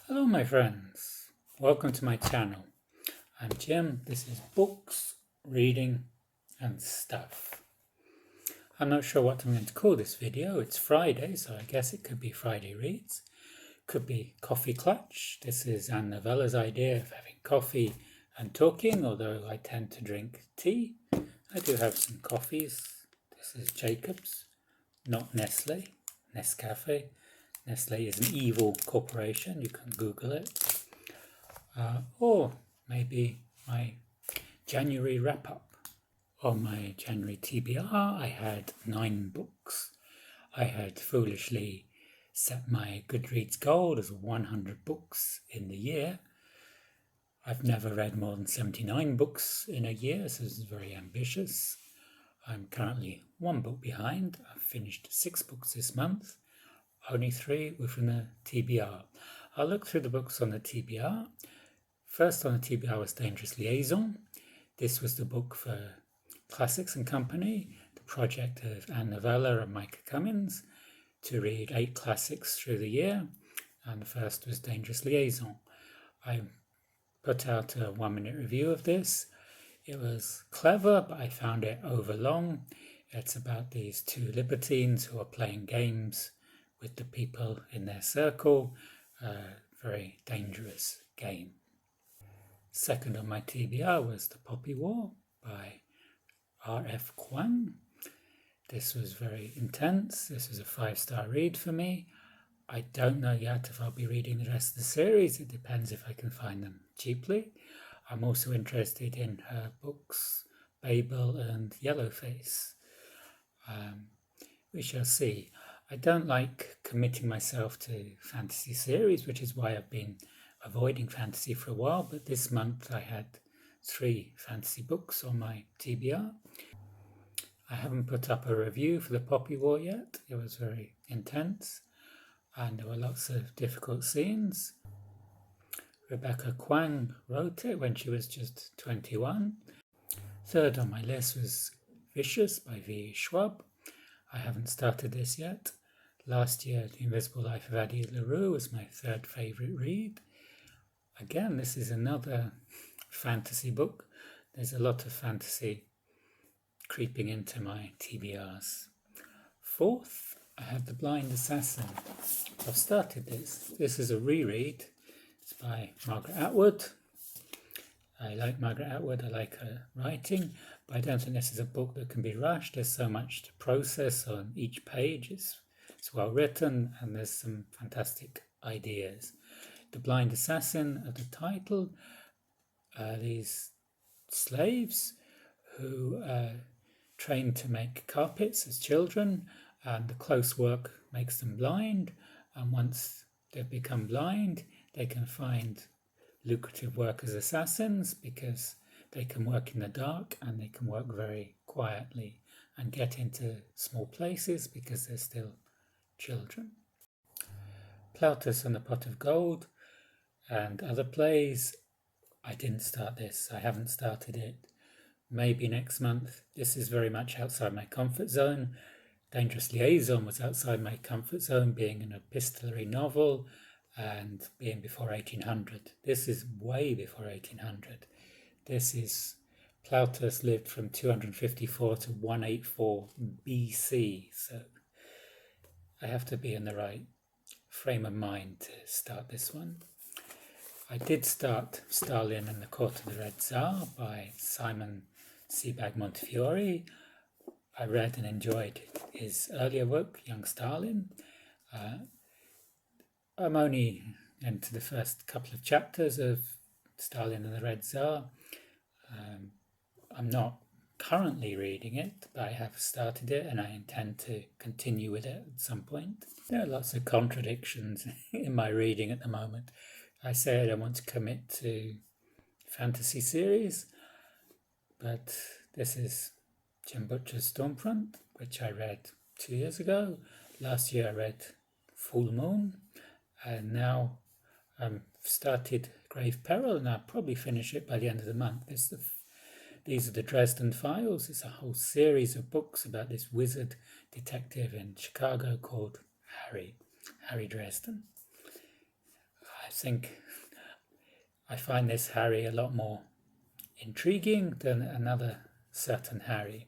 Hello my friends, welcome to my channel. I'm Jim, this is books, reading and stuff. I'm not sure what I'm going to call this video. It's Friday, so I guess it could be Friday Reads. Could be Coffeeklatch. This is Anne Novella's idea of having coffee and talking, although I tend to drink tea. I do have some coffees. This is Jacob's, not Nestle, Nescafe. Nestle is an evil corporation, you can Google it. Or maybe my January wrap-up. On my January TBR, I had 9 books. I had foolishly set my Goodreads goal as 100 books in the year. I've never read more than 79 books in a year, so this is very ambitious. I'm currently 1 book behind. I've finished 6 books this month. Only 3 within the TBR. I'll look through the books on the TBR. First on the TBR was Dangerous Liaisons. This was the book for Classics and Company, the project of Anne Novella and Micah Cummins, to read 8 classics through the year. And the first was Dangerous Liaisons. I put out a 1-minute review of this. It was clever, but I found it overlong. It's about these 2 libertines who are playing games with the people in their circle. Very dangerous game. Second on my TBR was The Poppy War by R F Kuang. This was very intense. This was a 5-star read for me. I don't know yet if I'll be reading the rest of the series. It depends if I can find them cheaply. I'm also interested in her books, Babel and Yellowface. We shall see. I don't like committing myself to fantasy series, which is why I've been avoiding fantasy for a while, but this month I had 3 fantasy books on my TBR. I haven't put up a review for The Poppy War yet. It was very intense and there were lots of difficult scenes. Rebecca Kuang wrote it when she was just 21. Third on my list was Vicious by V E Schwab. I haven't started this yet. Last year, The Invisible Life of Addie LaRue was my 3rd favourite read. Again, this is another fantasy book. There's a lot of fantasy creeping into my TBRs. 4th, I have The Blind Assassin. I've started this. This is a reread. It's by Margaret Atwood. I like Margaret Atwood, I like her writing, but I don't think this is a book that can be rushed. There's so much to process on each page. It's well written and there's some fantastic ideas. The Blind Assassin of the title, these slaves who trained to make carpets as children, and the close work makes them blind, and once they've become blind they can find lucrative work as assassins because they can work in the dark and they can work very quietly and get into small places because they're still children. Plautus and the Pot of Gold and other plays. I didn't start this. I haven't started it. Maybe next month. This is very much outside my comfort zone. Dangerous Liaison was outside my comfort zone, being an epistolary novel and being before 1800. This is way before 1800. This is Plautus lived from 254 to 184 BC, so I have to be in the right frame of mind to start this one. I did start Stalin and the Court of the Red Tsar by Simon Sebag Montefiore. I read and enjoyed his earlier work, Young Stalin. I'm only into the first couple of chapters of Stalin and the Red Tsar. I'm not currently reading it, but I have started it and I intend to continue with it at some point. There are lots of contradictions in my reading at the moment. I say I don't want to commit to fantasy series, but this is Jim Butcher's Stormfront, which I read 2 years ago. Last year I read Full Moon, and now I've started Grave Peril, and I'll probably finish it by the end of the month. These are the Dresden Files. It's a whole series of books about this wizard detective in Chicago called Harry Dresden. think I find this Harry a lot more intriguing than another certain Harry.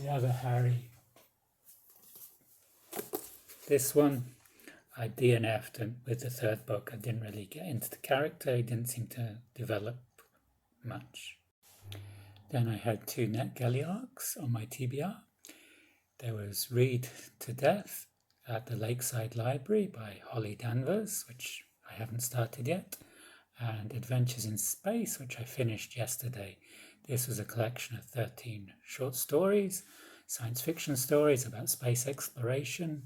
The other Harry, this one, I DNF'd, and with the third book I didn't really get into the character. He didn't seem to develop much. Then I had 2 NetGalley ARCs on my TBR. There was Read to Death at the Lakeside Library by Holly Danvers, which I haven't started yet, and Adventures in Space, which I finished yesterday. This was a collection of 13 short stories, science fiction stories about space exploration.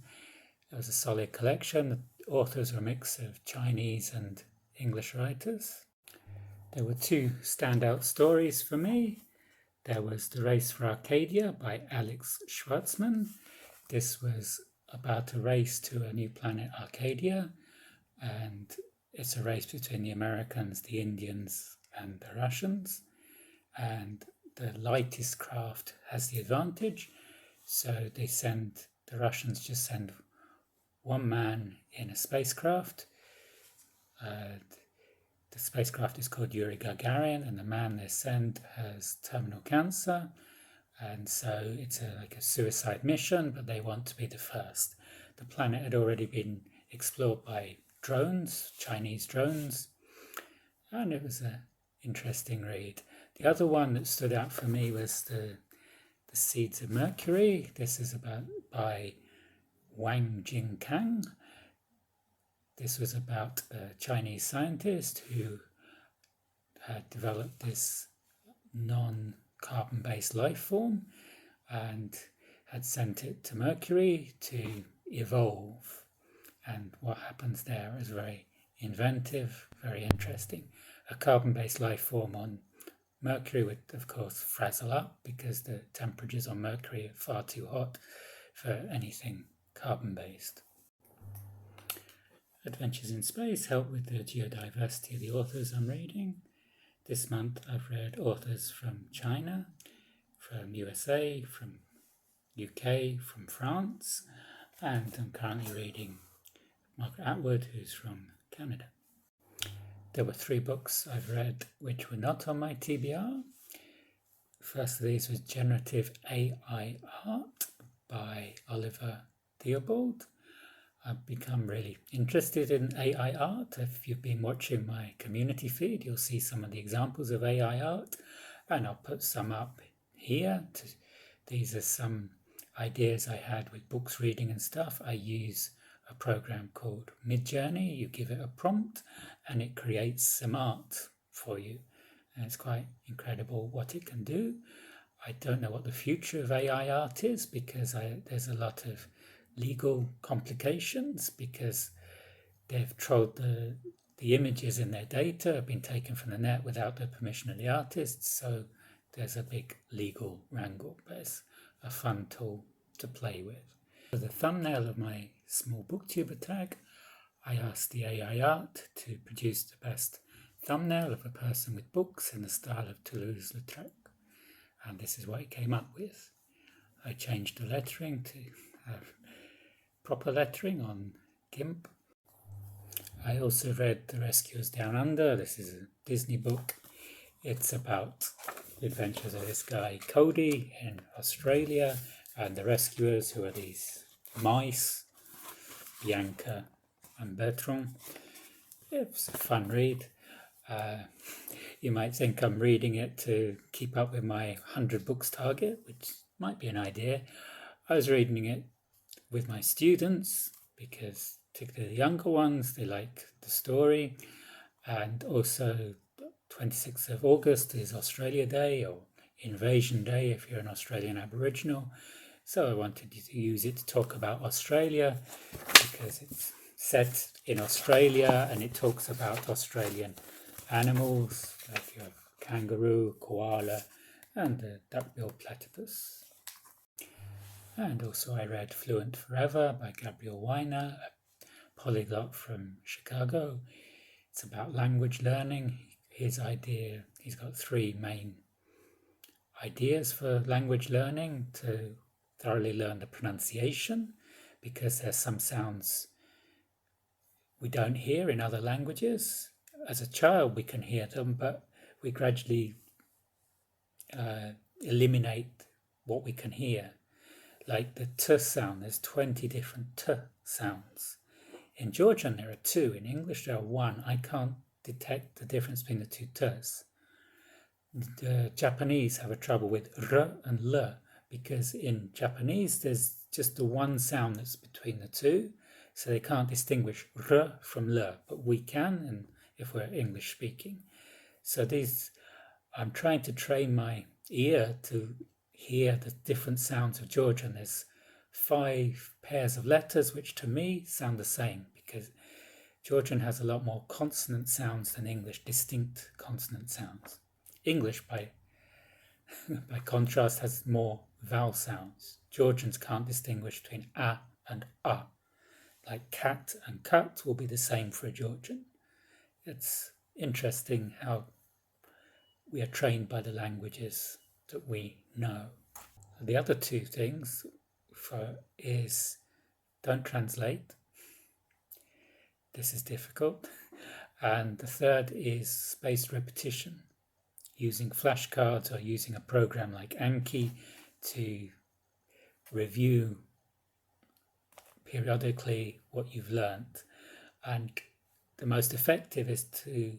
It was a solid collection. The authors were a mix of Chinese and English writers. There were 2 standout stories for me. There was The Race for Arcadia by Alex Schwartzman. This was about a race to a new planet, Arcadia, and it's a race between the Americans, the Indians, and the Russians. And the lightest craft has the advantage, so the Russians just send 1 man in a spacecraft. The spacecraft is called Yuri Gagarin, and the man they send has terminal cancer, and so it's like a suicide mission, but they want to be the first. The planet had already been explored by drones, Chinese drones, and it was an interesting read. The other one that stood out for me was the Seeds of Mercury. This is by Wang Jingkang. This was about a Chinese scientist who had developed this non-carbon-based life form and had sent it to Mercury to evolve. And what happens there is very inventive, very interesting. A carbon-based life form on Mercury would, of course, frazzle up because the temperatures on Mercury are far too hot for anything carbon-based. Adventures in Space help with the geodiversity of the authors I'm reading. This month I've read authors from China, from USA, from UK, from France, and I'm currently reading Margaret Atwood, who's from Canada. There were 3 books I've read which were not on my TBR. First of these was Generative AI Art by Oliver Theobald. I've become really interested in AI art. If you've been watching my community feed, you'll see some of the examples of AI art, and I'll put some up here. These are some ideas I had with books reading and stuff. I use a program called Midjourney. You give it a prompt and it creates some art for you, and it's quite incredible what it can do. I don't know what the future of AI art is because there's a lot of legal complications because they've trolled the images in their data have been taken from the net without the permission of the artists, so there's a big legal wrangle, but it's a fun tool to play with. For the thumbnail of my small booktuber tag, I asked the AI art to produce the best thumbnail of a person with books in the style of Toulouse-Lautrec, and this is what it came up with. I changed the lettering to have proper lettering on GIMP. I also read The Rescuers Down Under. This is a Disney book. It's about the adventures of this guy Cody in Australia and the rescuers, who are these mice, Bianca and Bertrand. It was a fun read. You might think I'm reading it to keep up with my 100 books target, which might be an idea. I was reading it with my students because, particularly the younger ones, they like the story. And also 26th of August is Australia Day, or Invasion Day if you're an Australian Aboriginal. So I wanted to use it to talk about Australia because it's set in Australia and it talks about Australian animals, like you have kangaroo, koala, and the duck-billed platypus. And also I read Fluent Forever by Gabriel Weiner, a polyglot from Chicago. It's about language learning. He's got 3 main ideas for language learning: to thoroughly learn the pronunciation, because there's some sounds we don't hear in other languages. As a child, we can hear them, but we gradually eliminate what we can hear. Like the t sound, there's 20 different t sounds. In Georgian, there are 2. In English, there are 1. I can't detect the difference between the 2 t's. The Japanese have a trouble with r and l, because in Japanese, there's just the 1 sound that's between the 2, so they can't distinguish r from l, but we can, and if we're English speaking. So I'm trying to train my ear to hear the different sounds of Georgian. There's 5 pairs of letters, which to me sound the same, because Georgian has a lot more consonant sounds than English, distinct consonant sounds. English, by contrast, has more vowel sounds. Georgians can't distinguish between a and a. Like cat and cut will be the same for a Georgian. It's interesting how we are trained by the languages that we know. The other 2 things is don't translate. This is difficult. And the third is spaced repetition, using flashcards or using a program like Anki to review periodically what you've learned. And the most effective is to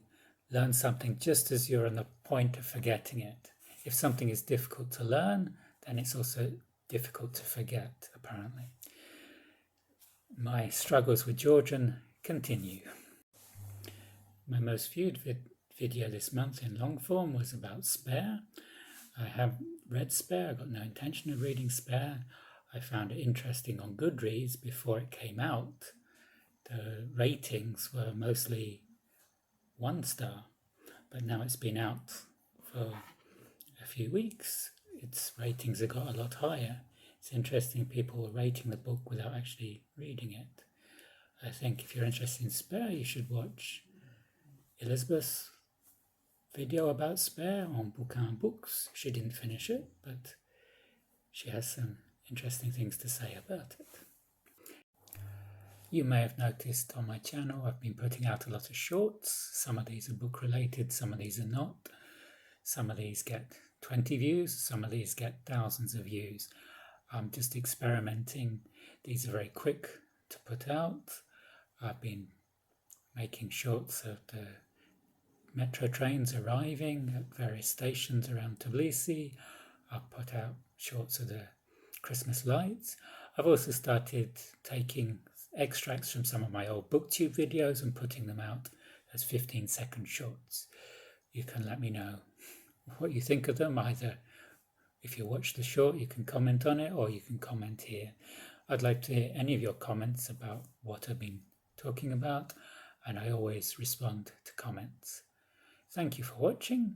learn something just as you're on the point of forgetting it. If something is difficult to learn, then it's also difficult to forget, apparently. My struggles with Georgian continue. My most viewed video this month in long form was about Spare. I have read Spare. I've got no intention of reading Spare. I found it interesting on Goodreads before it came out. The ratings were mostly 1 star, but now it's been out for a few weeks. Its ratings have got a lot higher. It's interesting people were rating the book without actually reading it. I think if you're interested in Spare, you should watch Elizabeth's video about Spare on Bouquin Books. She didn't finish it, but she has some interesting things to say about it. You may have noticed on my channel I've been putting out a lot of shorts. Some of these are book related, some of these are not. Some of these get 20 views, some of these get thousands of views. I'm just experimenting. These are very quick to put out. I've been making shorts of the metro trains arriving at various stations around Tbilisi. I've put out shorts of the Christmas lights. I've also started taking extracts from some of my old booktube videos and putting them out as 15-second shorts. You can let me know what you think of them. Either if you watch the short, you can comment on it, or you can comment here. I'd like to hear any of your comments about what I've been talking about, and I always respond to comments. Thank you for watching.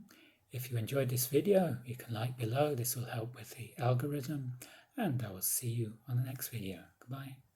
If you enjoyed this video, you can like below. This will help with the algorithm, and I will see you on the next video. Goodbye.